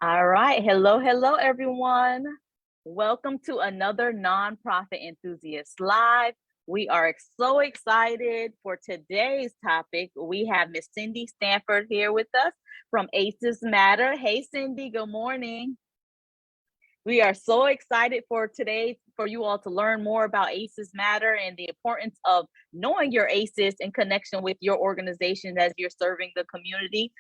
All right. Hello, everyone. Welcome to another Nonprofit Enthusiast Live. We are so excited for today's topic. We have Miss Cendie Stanford here with us from ACEs Matter. Hey, Cendie, good morning. We are so excited for today for you all to learn more about ACEs Matter and the importance of knowing your ACEs in connection with your organization as you're serving the community.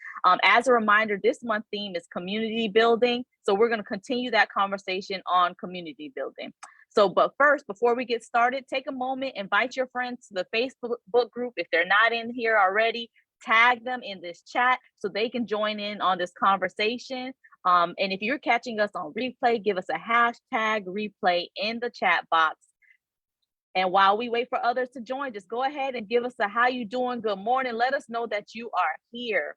As a reminder, this month theme is community building. So we're going to continue that conversation on community building. But first, before we get started, take a moment, invite your friends to the Facebook group. If they're not in here already, tag them in this chat so they can join in on this conversation. And if you're catching us on replay, give us a hashtag replay in the chat box. And while we wait for others to join, just go ahead and give us a how you doing, good morning. Let us know that you are here.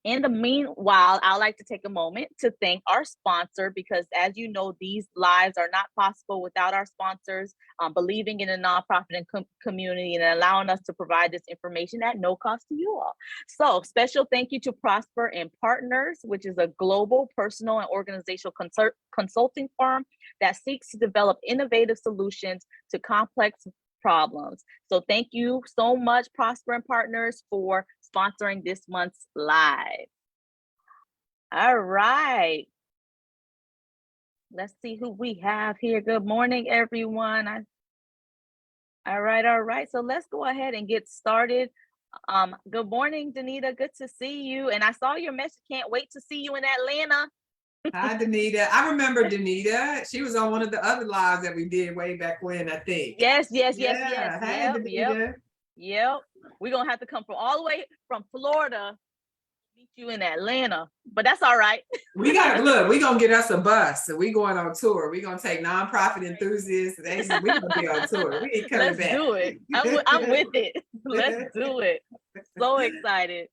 In the meanwhile, I'd like to take a moment to thank our sponsor, because as you know, these lives are not possible without our sponsors believing in the nonprofit and community and allowing us to provide this information at no cost to you all. So special thank you to Prosper and Partners, which is a global personal and organizational consulting firm that seeks to develop innovative solutions to complex problems. So thank you so much, Prosper and Partners, for sponsoring this month's live. All right. Let's see who we have here. Good morning, everyone. All right. So let's go ahead and get started. Good morning, Danita. Good to see you. And I saw your message. Can't wait to see you in Atlanta. Hi, Danita. I remember Danita. She was on one of the other lives that we did way back when, I think. Yes. Hey, Danita. Yep. We're going to have to come from all the way from Florida, meet you in Atlanta, but that's all right. We got to look, we're going to get us a bus. So we going on tour. We're going to take nonprofit enthusiasts. We're going to be on tour. We ain't coming Let's back. do it. I'm with it. Let's do it. So excited.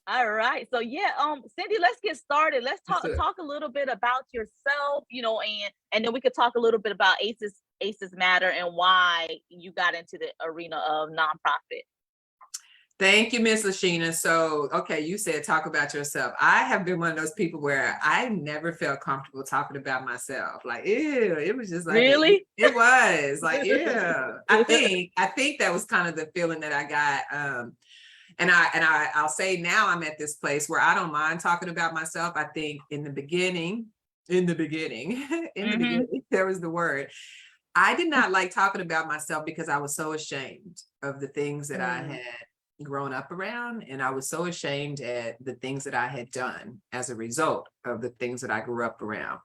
All right. So yeah, Cendie, let's get started. Let's talk a little bit about yourself, and then we could talk a little bit about ACEs Matter and why you got into the arena of nonprofit. Thank you, Miss Lashina. So, okay, you said talk about yourself. I have been one of those people where I never felt comfortable talking about myself. Like, ew, it was just like, really? It was like, ew. I think that was kind of the feeling that I got. And I'll say now I'm at this place where I don't mind talking about myself. I think in the beginning, there was the word. I did not like talking about myself because I was so ashamed of the things that I had grown up around. And I was so ashamed at the things that I had done as a result of the things that I grew up around.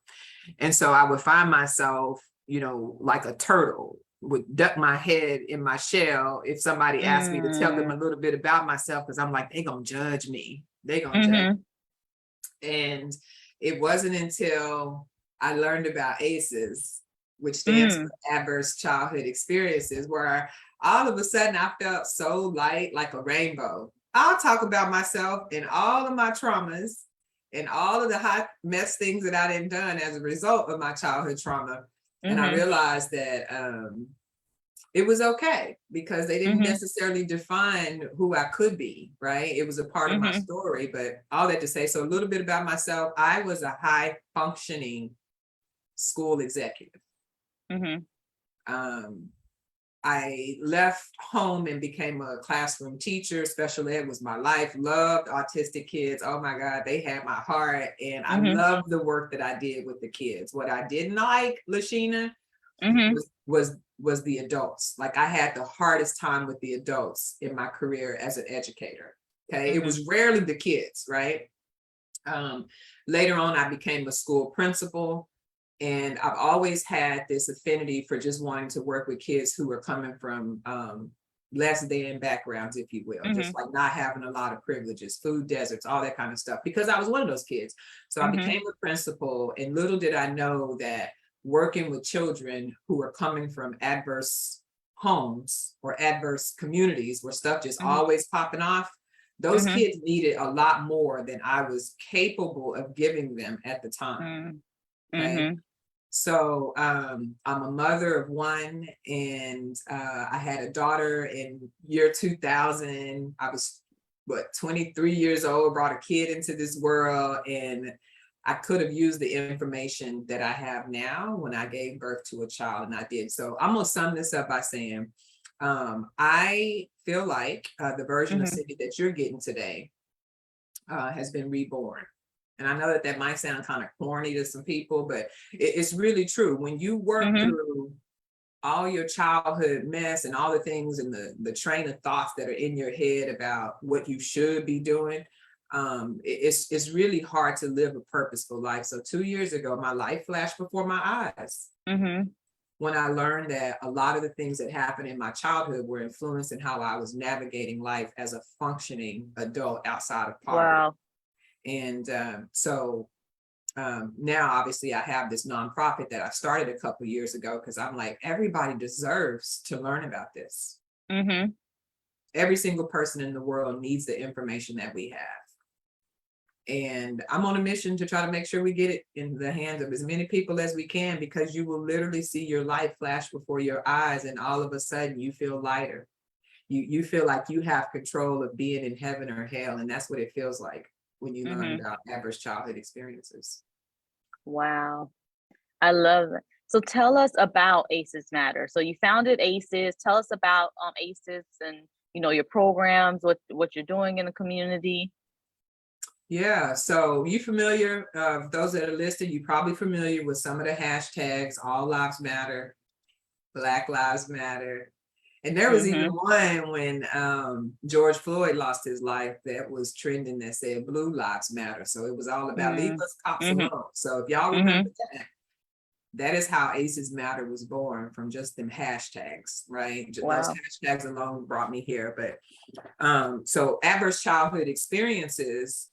And so I would find myself, like a turtle, would duck my head in my shell if somebody asked me to tell them a little bit about myself, because I'm like, they gonna judge me. They gonna judge me. And it wasn't until I learned about ACEs, which stands for Adverse Childhood Experiences, where all of a sudden I felt so light, like a rainbow. I'll talk about myself and all of my traumas and all of the hot mess things that I done done as a result of my childhood trauma. And I realized that it was okay, because they didn't necessarily define who I could be, right? It was a part of my story, but all that to say, so a little bit about myself. I was a high functioning school executive. I left home and became a classroom teacher. Special ed was my life. Loved autistic kids. Oh my God, they had my heart. And I loved the work that I did with the kids. What I didn't like, Lashina, was the adults. Like, I had the hardest time with the adults in my career as an educator. Okay. It was rarely the kids, right? Later on, I became a school principal. And I've always had this affinity for just wanting to work with kids who are coming from less than backgrounds, if you will, just like not having a lot of privileges, food deserts, all that kind of stuff, because I was one of those kids. So I became a principal, and little did I know that working with children who are coming from adverse homes or adverse communities where stuff just always popping off, those kids needed a lot more than I was capable of giving them at the time. Okay. So I'm a mother of one, and I had a daughter in year 2000. I was 23 years old, brought a kid into this world, and I could have used the information that I have now when I gave birth to a child, and I did. So I'm gonna sum this up by saying, I feel like the version of Cendie that you're getting today has been reborn. And I know that that might sound kind of corny to some people, but it's really true. When you work through all your childhood mess and all the things and the train of thoughts that are in your head about what you should be doing, it's really hard to live a purposeful life. So 2 years ago, my life flashed before my eyes when I learned that a lot of the things that happened in my childhood were influencing how I was navigating life as a functioning adult outside of poverty. Wow. And now obviously I have this nonprofit that I started a couple years ago because I'm like, everybody deserves to learn about this. Every single person in the world needs the information that we have. And I'm on a mission to try to make sure we get it in the hands of as many people as we can, because you will literally see your life flash before your eyes, and all of a sudden you feel lighter. You feel like you have control of being in heaven or hell, and that's what it feels like when you learn about adverse childhood experiences. Wow. I love it. So tell us about ACEs Matter. So you founded ACEs. Tell us about ACEs and, you know, your programs, what you're doing in the community. Yeah, so you familiar, those that are listed, you're probably familiar with some of the hashtags: All Lives Matter, Black Lives Matter. And there was even one when George Floyd lost his life that was trending that said Blue Lives Matter. So it was all about leave us cops alone. So if y'all remember that is how ACEs Matter was born, from just them hashtags, right? Wow. Those hashtags alone brought me here. But so adverse childhood experiences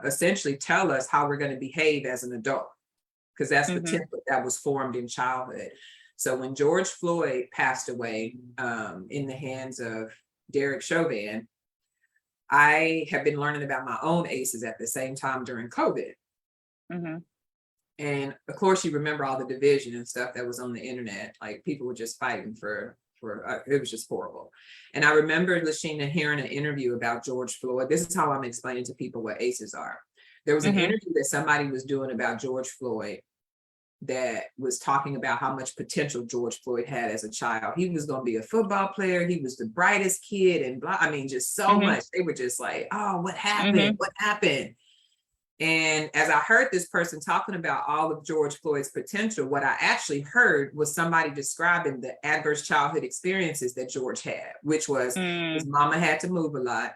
essentially tell us how we're going to behave as an adult, because that's the template that was formed in childhood. So when George Floyd passed away in the hands of Derek Chauvin, I have been learning about my own ACEs at the same time during COVID. And of course, you remember all the division and stuff that was on the internet. Like, people were just fighting for it was just horrible. And I remember, Lashina, hearing an interview about George Floyd. This is how I'm explaining to people what ACEs are. There was an interview that somebody was doing about George Floyd that was talking about how much potential George Floyd had as a child. He was going to be a football player. He was the brightest kid, and blah. I mean, just so much. They were just like, oh, what happened? What happened? And as I heard this person talking about all of George Floyd's potential, what I actually heard was somebody describing the adverse childhood experiences that George had, which was his mama had to move a lot.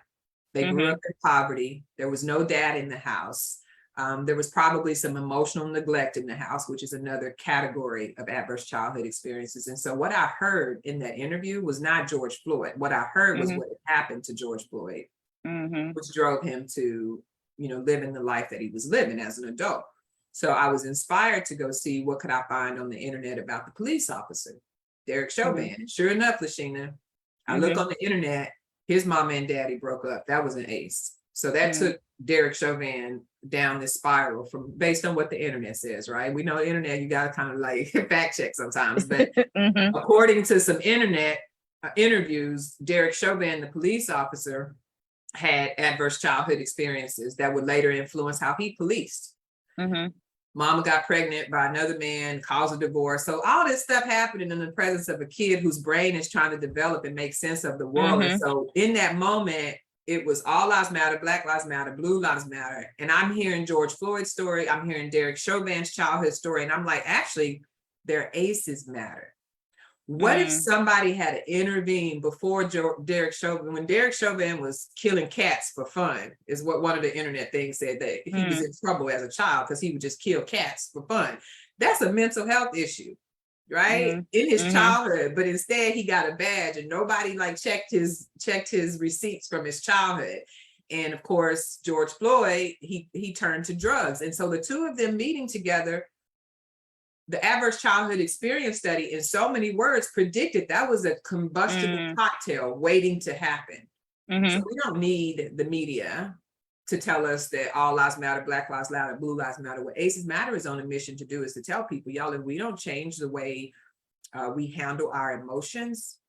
They grew up in poverty. There was no dad in the house. There was probably some emotional neglect in the house, which is another category of adverse childhood experiences. And so what I heard in that interview was not George Floyd. What I heard was what had happened to George Floyd, which drove him to, you know, living the life that he was living as an adult. So I was inspired to go see what could I find on the internet about the police officer, Derek Chauvin. And sure enough, Lashina, I look on the internet, his mama and daddy broke up. That was an ACE. So that took Derek Chauvin down this spiral from based on what the internet says, right? We know the internet, you got to kind of like fact check sometimes, but according to some internet interviews, Derek Chauvin, the police officer, had adverse childhood experiences that would later influence how he policed. Mama got pregnant by another man, caused a divorce. So all this stuff happening in the presence of a kid whose brain is trying to develop and make sense of the world. And so in that moment, it was all lives matter, Black lives matter, blue lives matter. And I'm hearing George Floyd's story. I'm hearing Derek Chauvin's childhood story. And I'm like, actually, their ACEs matter. What if somebody had to intervene before Derek Chauvin, when Derek Chauvin was killing cats for fun, is what one of the internet things said, that he was in trouble as a child because he would just kill cats for fun. That's a mental health issue, right? In his childhood, but instead he got a badge and nobody like checked his receipts from his childhood. And of course, George Floyd, he turned to drugs. And so the two of them meeting together, the adverse childhood experience study, in so many words, predicted that was a combustible cocktail waiting to happen. So we don't need the media to tell us that all lives matter, Black lives matter, blue lives matter. What ACEs Matter is on a mission to do is to tell people, y'all, if we don't change the way we handle our emotions,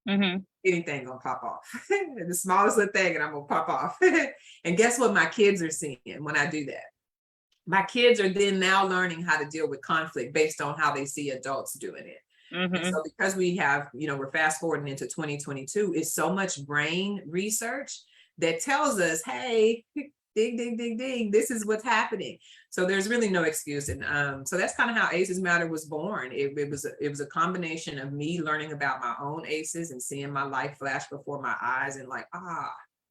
anything gonna pop off. The smallest little thing and I'm gonna pop off. And guess what my kids are seeing when I do that? my kids are then now learning how to deal with conflict based on how they see adults doing it. And so because we have, we're fast forwarding into 2022, it's so much brain research that tells us, hey, ding, ding, ding, ding, this is what's happening. So there's really no excuse. And so that's kind of how ACEs Matter was born. It was a combination of me learning about my own ACEs and seeing my life flash before my eyes, and like,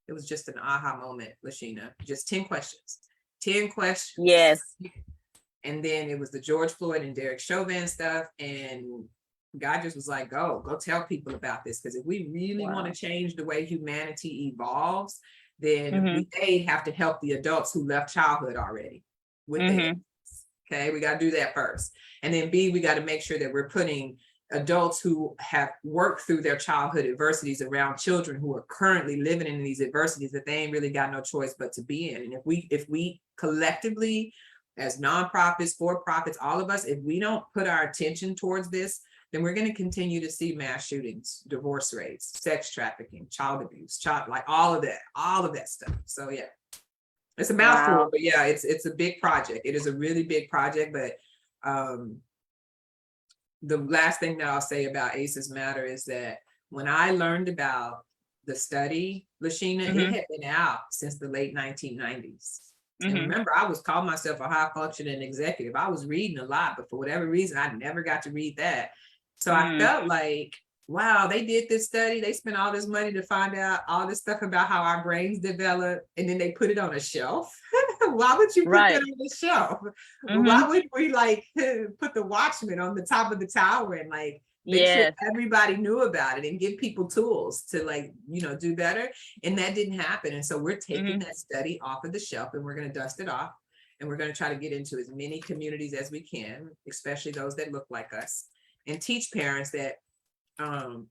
it was just an aha moment, Lashina. Just 10 questions. 10 questions. Yes. And then it was the George Floyd and Derek Chauvin stuff. And God just was like, go tell people about this. Because if we really want to change the way humanity evolves, then we have to help the adults who left childhood already with their, okay, we got to do that first. And then B, we got to make sure that we're putting adults who have worked through their childhood adversities around children who are currently living in these adversities that they ain't really got no choice but to be in. And if we collectively, as nonprofits, for-profits, all of us, if we don't put our attention towards this, then we're going to continue to see mass shootings, divorce rates, sex trafficking, child abuse, like all of that stuff. So yeah, it's a mouthful, but yeah, it's a big project. It is a really big project, but the last thing that I'll say about ACEs Matter is that when I learned about the study, Lashina, it had been out since the late 1990s. And remember, I was calling myself a high functioning executive. I was reading a lot, but for whatever reason, I never got to read that. So I felt like, wow, they did this study. They spent all this money to find out all this stuff about how our brains develop, and then they put it on a shelf. Why would you put that on the shelf? Why would we like put the Watchmen on the top of the tower and like make sure everybody knew about it and give people tools to like, do better? And that didn't happen. And so we're taking that study off of the shelf and we're going to dust it off. And we're going to try to get into as many communities as we can, especially those that look like us, and teach parents that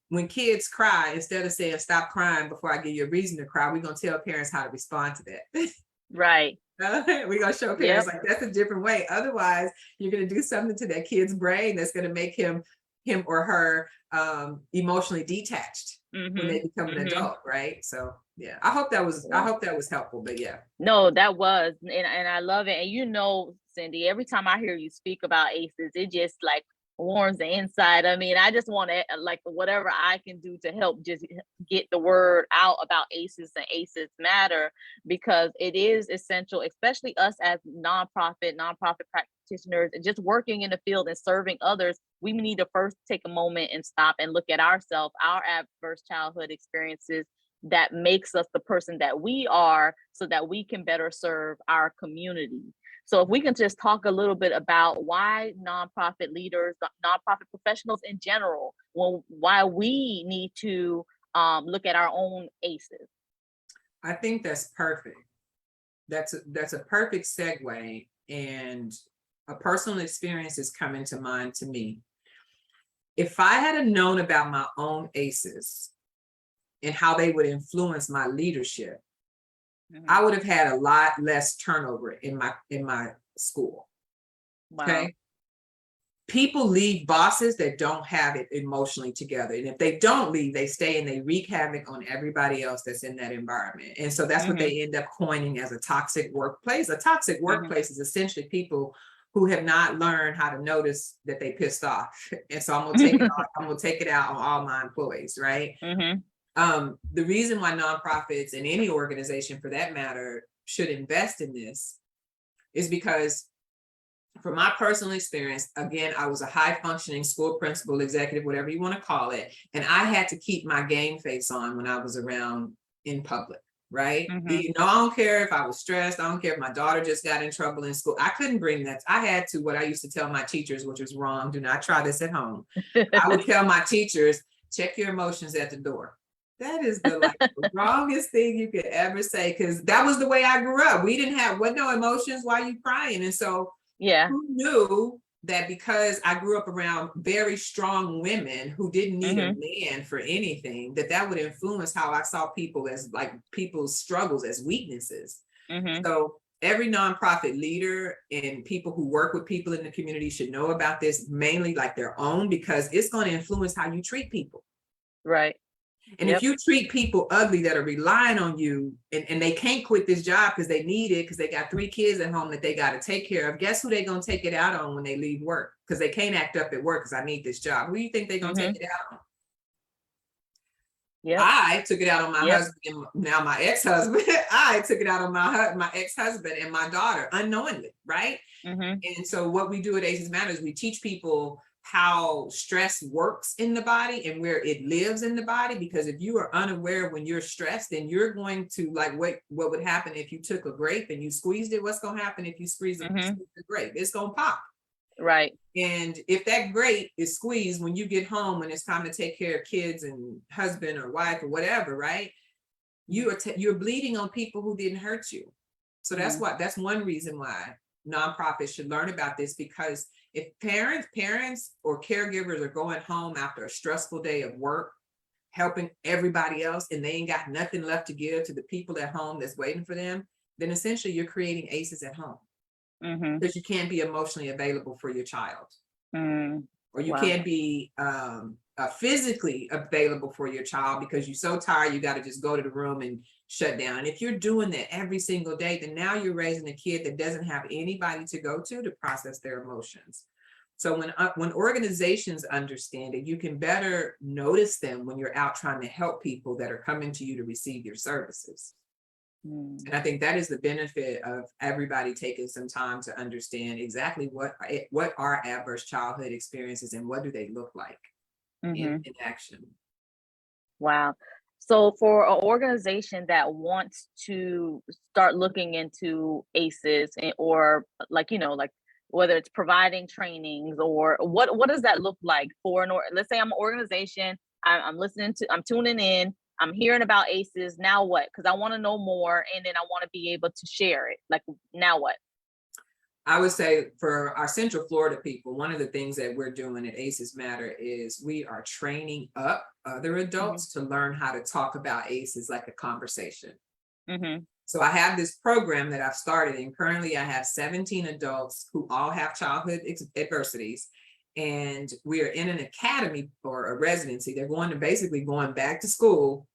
when kids cry, instead of saying, stop crying before I give you a reason to cry, we're going to tell parents how to respond to that. Right. We're going to show parents like that's a different way. Otherwise, you're going to do something to that kid's brain that's going to make him or her emotionally detached when they become an adult, right? So yeah, I hope that was helpful. But yeah. No, that was, and I love it. And Cendie, every time I hear you speak about ACEs, it just like warms the inside. I mean, I just want to like whatever I can do to help just get the word out about ACEs and ACEs Matter, because it is essential, especially us as nonprofit practitioners and just working in the field and serving others. We need to first take a moment and stop and look at ourselves, our adverse childhood experiences that makes us the person that we are, so that we can better serve our community. So if we can just talk a little bit about why nonprofit leaders, nonprofit professionals in general, why we need to look at our own ACEs. I think that's perfect. That's a perfect segue, and a personal experience is coming to mind to me. If I had known about my own ACEs and how they would influence my leadership, I would have had a lot less turnover in my school. Wow. Okay. People leave bosses that don't have it emotionally together. And if they don't leave, they stay and they wreak havoc on everybody else that's in that environment. And so that's what they end up coining as a toxic workplace. A toxic workplace is essentially people who have not learned how to notice that they pissed off. And so I'm gonna take it out on all my employees, right? The reason why nonprofits and any organization for that matter should invest in this is because, from my personal experience, again, I was a high functioning school principal, executive, whatever you want to call it. And I had to keep my game face on when I was around in public, right? I don't care if I was stressed. I don't care if my daughter just got in trouble in school. I couldn't bring that. I had to, what I used to tell my teachers, which was wrong, do not try this at home. I would tell my teachers, check your emotions at the door. That is the wrongest thing you could ever say, because that was the way I grew up. We didn't have no emotions. Why are you crying? And so who knew that because I grew up around very strong women who didn't need a man for anything, that would influence how I saw people as like people's struggles as weaknesses. So every nonprofit leader and people who work with people in the community should know about this, mainly like their own, because it's going to influence how you treat people. Right. And if you treat people ugly that are relying on you and they can't quit this job because they need it, because they got 3 kids at home that they got to take care of, guess who they're going to take it out on when they leave work? Because they can't act up at work because I need this job. Who do you think they're going to take it out on? I took it out on my husband and now my ex-husband. I took it out on my ex-husband and my daughter unknowingly, right? And so what we do at ACEs Matters, we teach people how stress works in the body and where it lives in the body. Because if you are unaware when you're stressed, then you're going to like what would happen if you took a grape and you squeezed it. What's going to happen if you squeeze the grape? It's going to pop. Right. And if that grape is squeezed when you get home, when it's time to take care of kids and husband or wife or whatever, right? You're bleeding on people who didn't hurt you. So that's one reason why nonprofits should learn about this, because if parents or caregivers are going home after a stressful day of work, helping everybody else, and they ain't got nothing left to give to the people at home that's waiting for them, then essentially you're creating ACEs at home. Because you can't be emotionally available for your child, or you can't be physically available for your child because you're so tired you got to just go to the room and shut down. And if you're doing that every single day, then now you're raising a kid that doesn't have anybody to go to process their emotions. So when organizations understand it, you can better notice them when you're out trying to help people that are coming to you to receive your services. And I think that is the benefit of everybody taking some time to understand exactly what are adverse childhood experiences and what do they look like in action. Wow. So for an organization that wants to start looking into ACEs or like whether it's providing trainings or what does that look like for let's say I'm an organization, I'm tuning in, I'm hearing about ACEs. Now what? Because I want to know more, and then I want to be able to share it. Like, now what? I would say for our Central Florida people, one of the things that we're doing at ACEs Matter is we are training up other adults to learn how to talk about ACEs like a conversation. So I have this program that I've started, and currently I have 17 adults who all have childhood adversities. And we are in an academy or a residency. They're basically going back to school.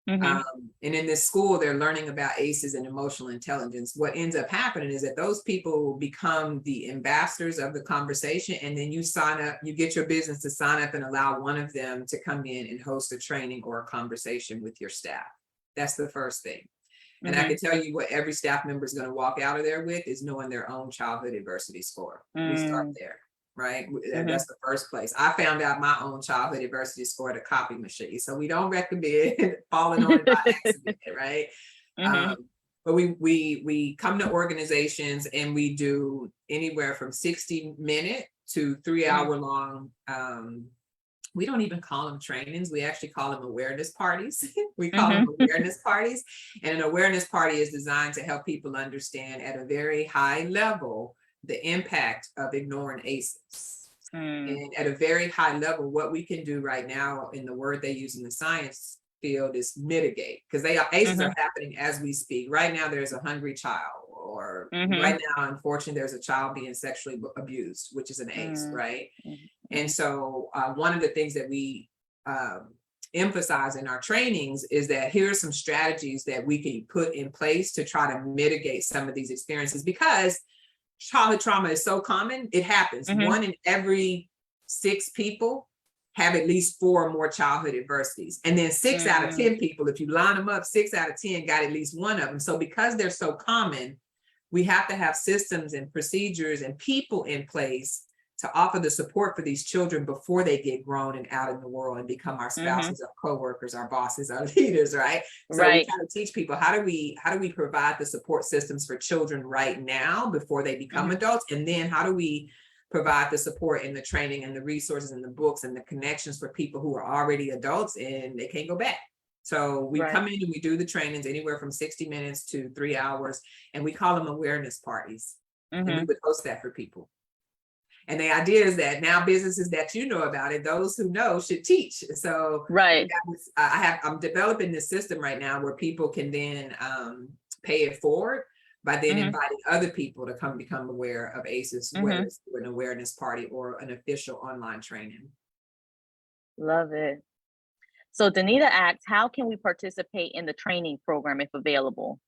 And in this school, they're learning about ACEs and emotional intelligence. What ends up happening is that those people become the ambassadors of the conversation. And then you sign up, you get your business to sign up and allow one of them to come in and host a training or a conversation with your staff. That's the first thing. And I can tell you what every staff member is going to walk out of there with is knowing their own childhood adversity score. We start there. Right? That's the first place. I found out my own childhood adversity score at a copy machine. So we don't recommend falling on it by accident, right? But we come to organizations and we do anywhere from 60-minute to 3-hour long. We don't even call them trainings. We actually call them awareness parties. We call them awareness parties. And an awareness party is designed to help people understand at a very high level the impact of ignoring ACEs. And at a very high level, what we can do right now, in the word they use in the science field, is mitigate, because ACEs are happening as we speak. Right now, there's a hungry child, or right now, unfortunately, there's a child being sexually abused, which is an ACE, right? And so one of the things that we emphasize in our trainings is that here are some strategies that we can put in place to try to mitigate some of these experiences, because childhood trauma is so common. It happens. 1 in every 6 people have at least 4 or more childhood adversities. And then 6 out of 10 people, if you line them up, 6 out of 10 got at least one of them. So because they're so common, we have to have systems and procedures and people in place to offer the support for these children before they get grown and out in the world and become our spouses, our coworkers, our bosses, our leaders, right? So we try to teach people how do we provide the support systems for children right now before they become adults, and then how do we provide the support and the training and the resources and the books and the connections for people who are already adults and they can't go back. So we come in and we do the trainings anywhere from 60 minutes to 3 hours, and we call them awareness parties. And we would host that for people. And the idea is that now businesses that you know about it, those who know should teach. So I'm developing this system right now where people can then pay it forward by then inviting other people to come become aware of ACEs, whether it's through an awareness party or an official online training. Love it. So Danita asks, how can we participate in the training program if available?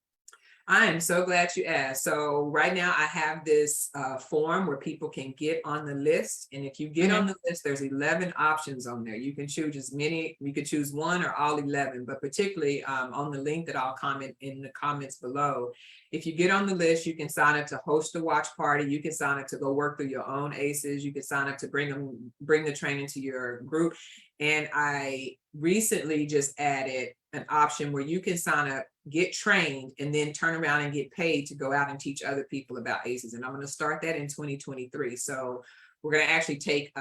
I am so glad you asked. So right now I have this form where people can get on the list. And if you get on the list, there's 11 options on there. You can choose as many, you could choose one or all 11, but particularly on the link that I'll comment in the comments below. If you get on the list, you can sign up to host a watch party. You can sign up to go work through your own ACEs. You can sign up to bring the training to your group. And I recently just added an option where you can sign up, get trained, and then turn around and get paid to go out and teach other people about ACEs. And I'm going to start that in 2023. So we're going to actually take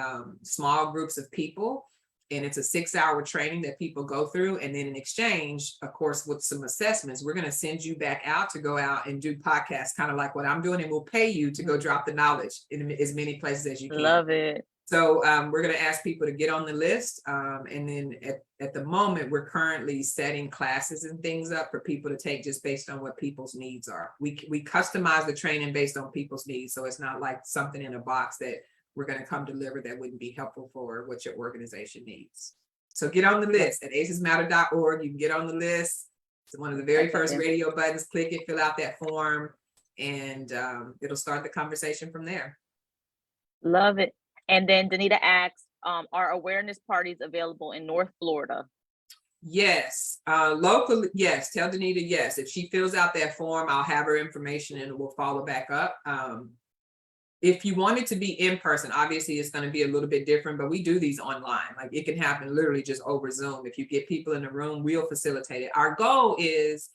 small groups of people, and it's a 6-hour training that people go through. And then in exchange, of course, with some assessments, we're going to send you back out to go out and do podcasts, kind of like what I'm doing, and we'll pay you to go drop the knowledge in as many places as you can. Love it. So we're going to ask people to get on the list. And then at the moment, we're currently setting classes and things up for people to take just based on what people's needs are. We customize the training based on people's needs. So it's not like something in a box that we're going to come deliver that wouldn't be helpful for what your organization needs. So get on the list at acesmatter.org. You can get on the list. It's one of the very first radio buttons. Click it, fill out that form, and it'll start the conversation from there. Love it. And then Danita asks, are awareness parties available in North Florida? Yes, locally, yes. Tell Danita yes. If she fills out that form, I'll have her information and we'll follow back up. If you want it to be in person, obviously it's going to be a little bit different, but we do these online. Like it can happen literally just over Zoom. If you get people in the room, we'll facilitate it. Our goal is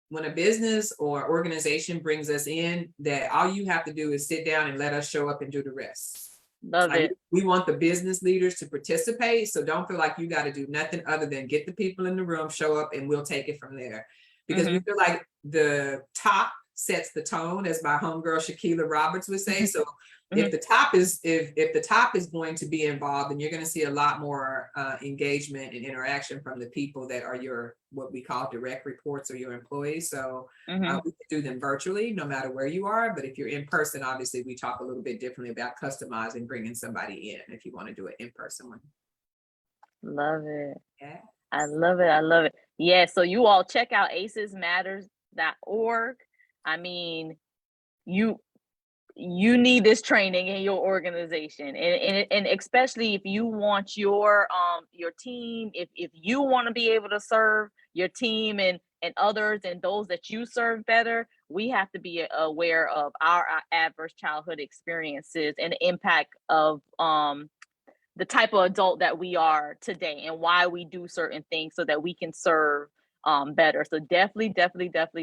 when a business or organization brings us in, that all you have to do is sit down and let us show up and do the rest. Love it. We want the business leaders to participate. So don't feel like you got to do nothing other than get the people in the room, show up, and we'll take it from there. Because we feel like the top sets the tone, as my homegirl Shaquilla Roberts would say. So if the top is if the top is going to be involved, then you're going to see a lot more engagement and interaction from the people that are your what we call direct reports or your employees. So we can do them virtually no matter where you are. But if you're in person, obviously we talk a little bit differently about customizing, bringing somebody in if you want to do it in person one. Love it. Yeah. I love it. I love it. Yeah. So you all check out acesmatters.org. I mean, you need this training in your organization, and especially if you want your team, if you want to be able to serve your team and others and those that you serve better, we have to be aware of our adverse childhood experiences and the impact of the type of adult that we are today and why we do certain things so that we can serve better. So definitely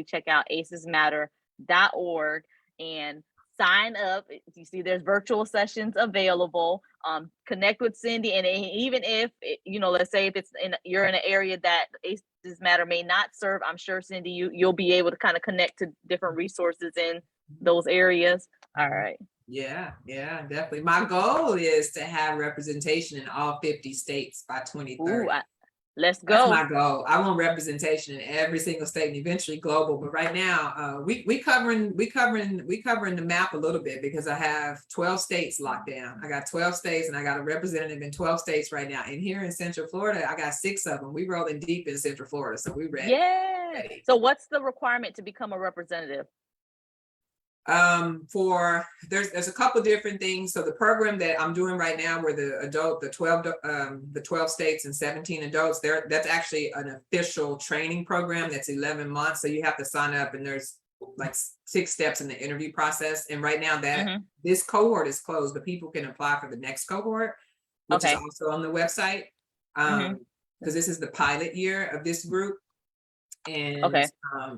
check out acesmatter.org and sign up. You see there's virtual sessions available. Connect with Cendie, and even if let's say if you're in an area that ACEs Matter may not serve, I'm sure Cendie you'll be able to kind of connect to different resources in those areas. All right. Yeah, definitely. My goal is to have representation in all 50 states by 2030. Ooh, let's go. That's my goal. I want representation in every single state and eventually global. But right now, we covering the map a little bit because I have 12 states locked down. I got 12 states and I got a representative in 12 states right now. And here in Central Florida, I got 6 of them. We rolling deep in Central Florida, so we ready. Yeah. Ready. So what's the requirement to become a representative? There's a couple different things. So the program that I'm doing right now where the 12 states and 17 adults that's actually an official training program that's 11 months. So you have to sign up and there's like 6 steps in the interview process. And right now that this cohort is closed, but people can apply for the next cohort, which is also on the website. Because this is the pilot year of this group. And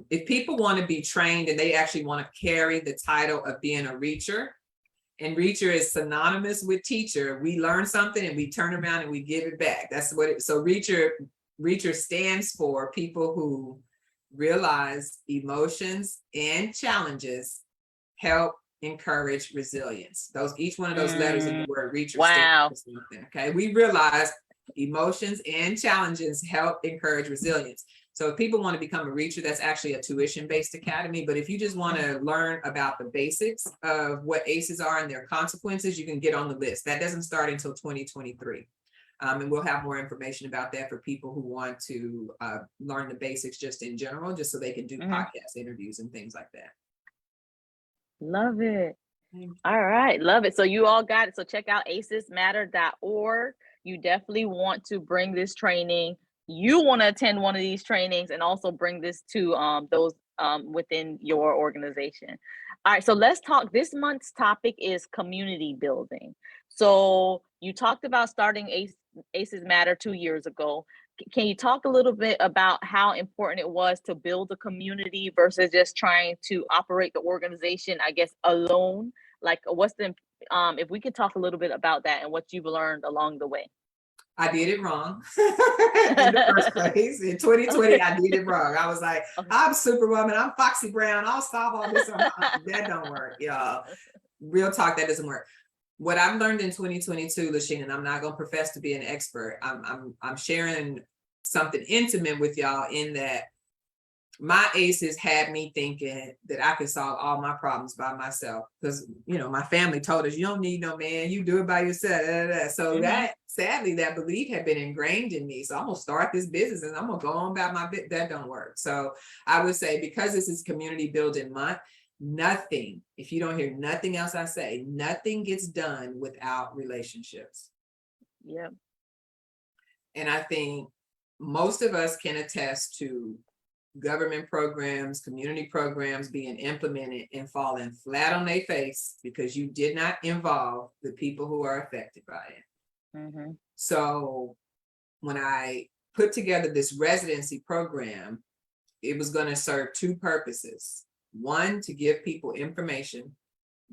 if people want to be trained and they actually want to carry the title of being a reacher, and reacher is synonymous with teacher, we learn something and we turn around and we give it back. That's what so reacher stands for people who realize emotions and challenges help encourage resilience. Each one of those letters in the word reacher stands for something. Okay, we realize emotions and challenges help encourage resilience. So if people want to become a reacher, that's actually a tuition-based academy. But if you just want to learn about the basics of what ACEs are and their consequences, you can get on the list. That doesn't start until 2023. And we'll have more information about that for people who want to learn the basics just in general, just so they can do podcast interviews and things like that. Love it. All right, love it. So you all got it. So check out acesmatter.org. You definitely want to bring this training. You want to attend one of these trainings and also bring this to those within your organization. All right, so let's talk. This month's topic is community building. So you talked about starting Aces Matter 2 years ago. Can you talk a little bit about how important it was to build a community versus just trying to operate the organization, I guess, alone? Like, what's the if we could talk a little bit about that and what you've learned along the way. I did it wrong in the first place. In 2020, I did it wrong. I was like, I'm Superwoman, I'm Foxy Brown, I'll solve all this. That don't work, y'all. Real talk, that doesn't work. What I've learned in 2022, Lasheen, and I'm not gonna profess to be an expert. I'm sharing something intimate with y'all in that my aces had me thinking that I could solve all my problems by myself, because my family told us you don't need no man, you do it by yourself. So that, sadly, that belief had been ingrained in me. So I'm gonna start this business and I'm gonna go on about my bit. That don't work. So I would say, because this is community building month, nothing, if you don't hear nothing else I say, nothing gets done without relationships. Yep. And I think most of us can attest to government programs, community programs being implemented and falling flat on their face because you did not involve the people who are affected by it. So when I put together this residency program, it was going to serve two purposes. One, to give people information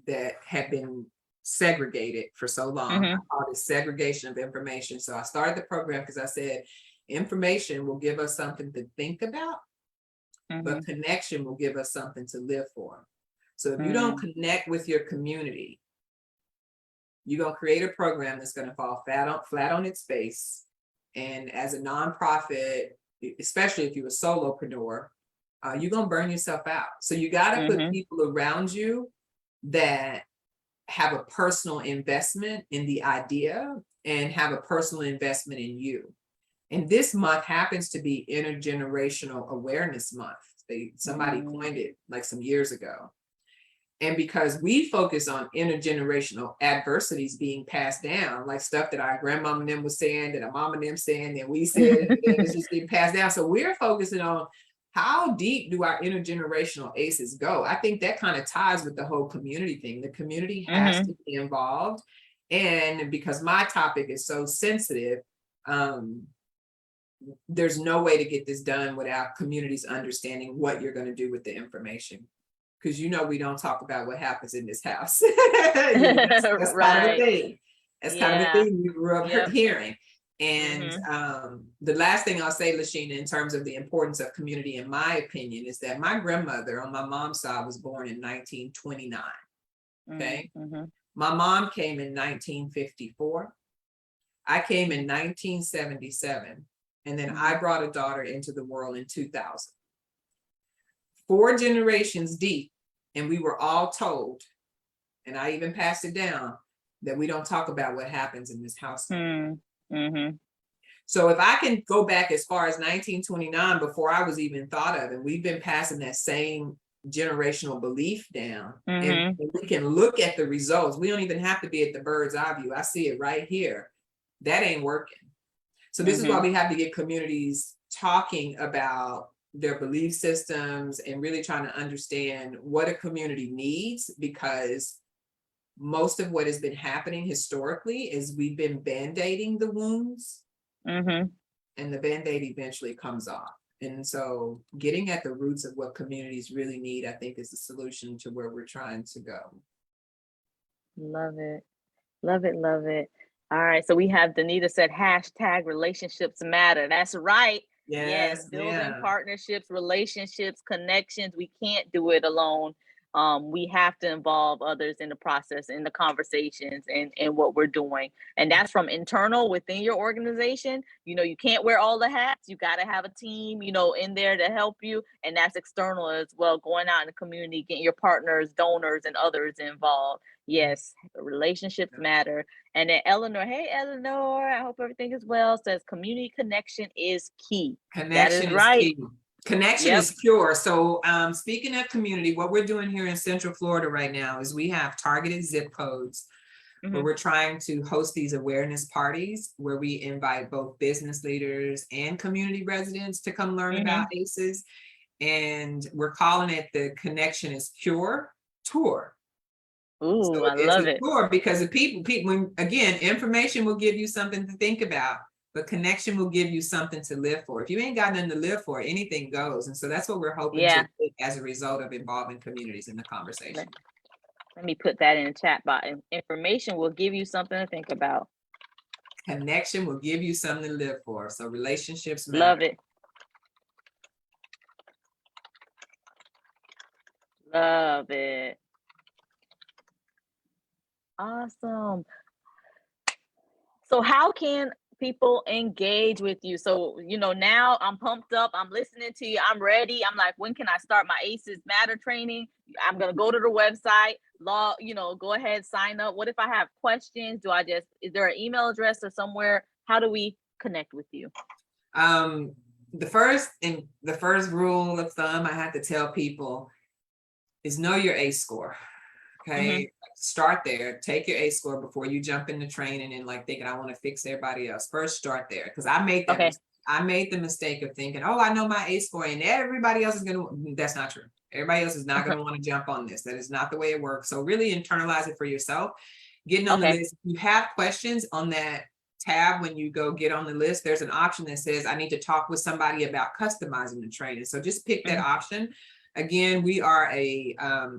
that had been segregated for so long. I call it segregation of information. So I started the program because I said, information will give us something to think about, but connection will give us something to live for. So if you don't connect with your community, you're going to create a program that's going to fall flat on its face. And as a nonprofit, especially if you're a solopreneur, you're going to burn yourself out. So you got to put people around you that have a personal investment in the idea and have a personal investment in you. And this month happens to be Intergenerational Awareness Month. Somebody coined it like some years ago. And because we focus on intergenerational adversities being passed down, like stuff that our grandmama and them was saying, that our mama and them saying, that we said, and it's just being passed down. So we're focusing on how deep do our intergenerational aces go? I think that kind of ties with the whole community thing. The community has to be involved. And because my topic is so sensitive, there's no way to get this done without communities understanding what you're going to do with the information. Because we don't talk about what happens in this house. That's kind of a thing. That's kind of a thing we grew up hearing. And the last thing I'll say, Lashina, in terms of the importance of community, in my opinion, is that my grandmother on my mom's side was born in 1929. Okay. My mom came in 1954. I came in 1977. And then I brought a daughter into the world in 2000. 4 generations deep, and we were all told, and I even passed it down, that we don't talk about what happens in this house. So if I can go back as far as 1929, before I was even thought of, and we've been passing that same generational belief down, and we can look at the results. We don't even have to be at the bird's eye view. I see it right here. That ain't working. So this is why we have to get communities talking about their belief systems and really trying to understand what a community needs, because most of what has been happening historically is we've been band-aiding the wounds, and the band-aid eventually comes off. And so getting at the roots of what communities really need, I think, is the solution to where we're trying to go. Love it. Love it. Love it. All right. So we have Danita said, #relationships matter. That's right. Yes. Building partnerships, relationships, connections. We can't do it alone. We have to involve others in the process, in the conversations, and what we're doing. And that's from internal within your organization. You can't wear all the hats. You got to have a team, in there to help you. And that's external as well, going out in the community, getting your partners, donors, and others involved. Yes, relationships matter. And then Eleanor, hey Eleanor, I hope everything is well, says community connection is key. That is Connection is right. key. Connection Yep. is cure. So speaking of community, what we're doing here in Central Florida right now is we have targeted zip codes where we're trying to host these awareness parties where we invite both business leaders and community residents to come learn about ACEs. And we're calling it the Connection is Cure Tour. Ooh, So I it's love a it. tour because the people, when, again, information will give you something to think about, but connection will give you something to live for. If you ain't got nothing to live for, anything goes. And so that's what we're hoping to do as a result of involving communities in the conversation. Let me put that in the chat box. Information will give you something to think about. Connection will give you something to live for. So relationships matter. Love it. Love it. Awesome. So how can people engage with you? So, now I'm pumped up. I'm listening to you. I'm ready. I'm like, when can I start my ACEs Matter training? I'm going to go to the website, go ahead, sign up. What if I have questions? Is there an email address or somewhere? How do we connect with you? The first rule of thumb I have to tell people is know your ACE score. Okay. Start there. Take your ACE score before you jump into training and thinking I want to fix everybody else. First, start there. Because I made that mistake. I made the mistake of thinking, oh, I know my ACE score and everybody else is that's not true. Everybody else is not going to want to jump on this. That is not the way it works. So really internalize it for yourself. Getting on the list. If you have questions on that tab, when you go get on the list, there's an option that says I need to talk with somebody about customizing the training. So just pick that option. Again, we are a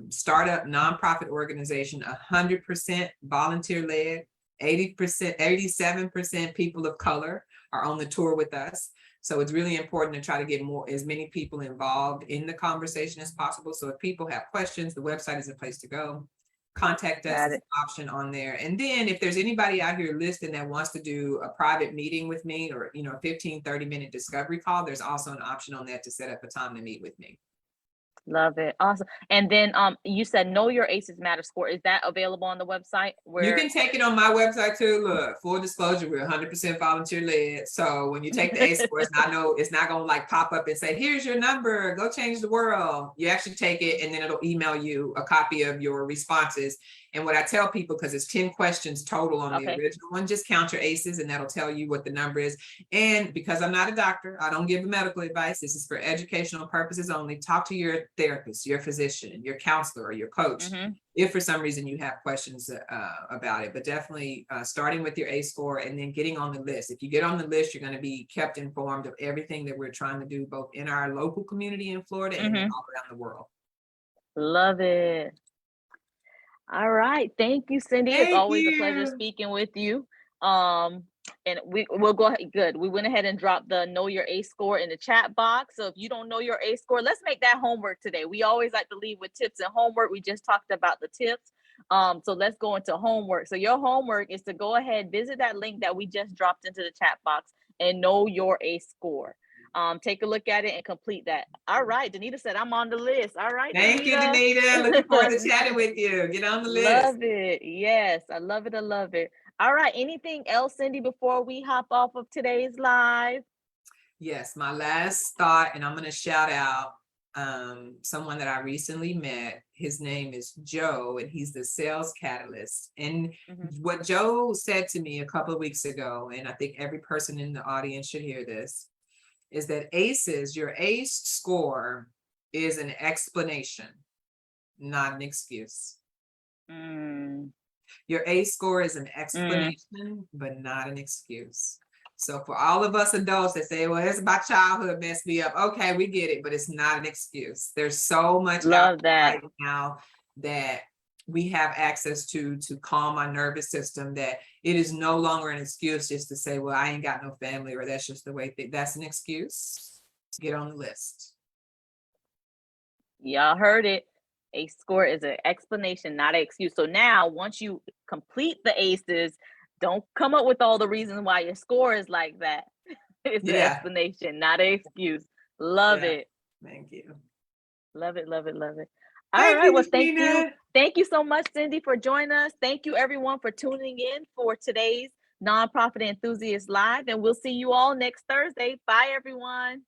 startup nonprofit organization, 100% volunteer-led, 87% people of color are on the tour with us. So it's really important to try to get as many people involved in the conversation as possible. So if people have questions, the website is a place to go. Contact us is an option on there. And then if there's anybody out here listening that wants to do a private meeting with me or, a 15, 30-minute discovery call, there's also an option on that to set up a time to meet with me. Love it. Awesome. And then you said know your ACEs Matter score. Is that available on the website? You can take it on my website too. Look, full disclosure, we're 100% volunteer led. So when you take the ACE score, it's not going to pop up and say, here's your number, go change the world. You actually take it and then it'll email you a copy of your responses. And what I tell people, because it's 10 questions total on the original one, just count your ACEs and that'll tell you what the number is. And because I'm not a doctor, I don't give medical advice. This is for educational purposes only. Talk to your therapist, your physician, your counselor, or your coach. If for some reason you have questions about it, but definitely starting with your ACE score and then getting on the list. If you get on the list, you're going to be kept informed of everything that we're trying to do, both in our local community in Florida and all around the world. Love it. All right. Thank you, Cendie. It's always a pleasure speaking with you. And we'll go ahead. Good. We went ahead and dropped the know your ACE score in the chat box. So if you don't know your ACE score, let's make that homework today. We always like to leave with tips and homework. We just talked about the tips. So let's go into homework. So your homework is to go ahead, visit that link that we just dropped into the chat box and know your ACE score. Take a look at it and complete that. All right. Danita said, I'm on the list. All right. Thank you, Danita. Looking forward to chatting with you. Get on the list. Love it. Yes. I love it. I love it. All right. Anything else, Cendie, before we hop off of today's live? Yes. My last thought, and I'm going to shout out someone that I recently met. His name is Joe, and he's the sales catalyst. And what Joe said to me a couple of weeks ago, and I think every person in the audience should hear this, is that ACEs, your ACE score is an explanation, not an excuse. Your ACE score is an explanation, but not an excuse. So for all of us adults that say, well, it's my childhood messed me up. Okay, we get it, but it's not an excuse. There's so much out right now that we have access to calm my nervous system that it is no longer an excuse just to say, well, I ain't got no family, or that's just the way that's an excuse. Get on the list. Y'all heard it. ACE score is an explanation, not an excuse. So now once you complete the ACEs, don't come up with all the reasons why your score is like that. It's an explanation, not an excuse. Love it. Thank you. Love it, love it, love it. All right. Well, thank you. Thank you so much, Cendie, for joining us. Thank you, everyone, for tuning in for today's Nonprofit Enthusiast Live. And we'll see you all next Thursday. Bye, everyone.